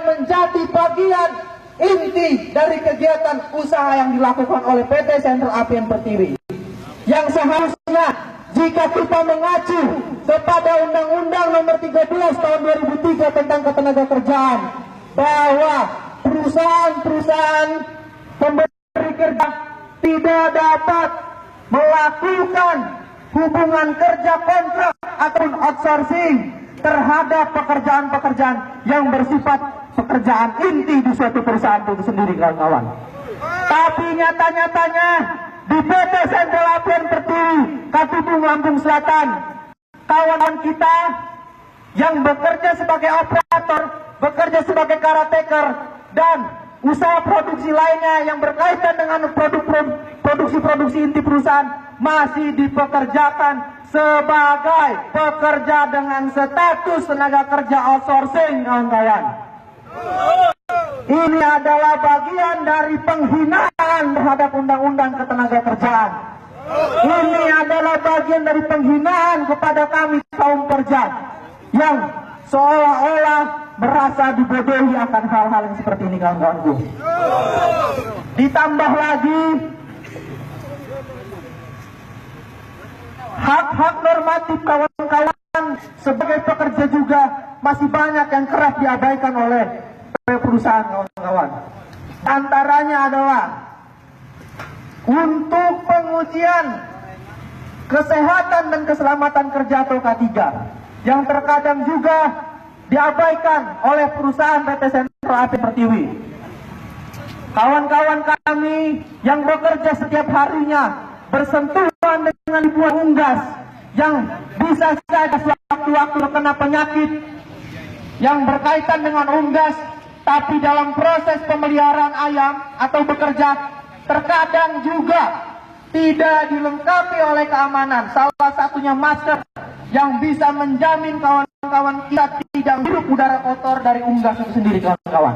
menjadi bagian inti dari kegiatan usaha yang dilakukan oleh PT Sentral Apian Pertiwi. Yang seharusnya jika kita mengacu kepada Undang-Undang Nomor 13 Tahun 2003 tentang Ketenagakerjaan, bahwa perusahaan-perusahaan pemberi kerja tidak dapat melakukan hubungan kerja kontrak atau outsourcing terhadap pekerjaan-pekerjaan yang bersifat pekerjaan inti di suatu perusahaan itu sendiri, kawan-kawan. Tapi nyata-nyatanya di PT Sentral Apian Pertiwi Katubung Lampung Selatan, kawan kita yang bekerja sebagai operator, bekerja sebagai caretaker, dan usaha produksi lainnya yang berkaitan dengan produksi inti perusahaan masih dipekerjakan sebagai pekerja dengan status tenaga kerja outsourcing, kawan-kawan. Ini adalah bagian dari penghinaan terhadap Undang-Undang Ketenagakerjaan. Ini adalah bagian dari penghinaan kepada kami kaum pekerja yang seolah-olah merasa dibodohi akan hal-hal yang seperti ini, kawan-kawanku. Ditambah lagi hak-hak normatif kawan-kawan sebagai pekerja juga masih banyak yang kerap diabaikan oleh perusahaan, kawan-kawan. Antaranya adalah untuk pengujian kesehatan dan keselamatan kerja atau K3 yang terkadang juga diabaikan oleh perusahaan PT Sentral Apian Pertiwi. Kawan-kawan kami yang bekerja setiap harinya bersentuhan dengan ribuan unggas yang bisa saja sewaktu-waktu terkena penyakit yang berkaitan dengan unggas, tapi dalam proses pemeliharaan ayam atau bekerja terkadang juga tidak dilengkapi oleh keamanan. Salah satunya masker yang bisa menjamin kawan-kawan kita tidak menghirup udara kotor dari unggas itu sendiri, kawan-kawan.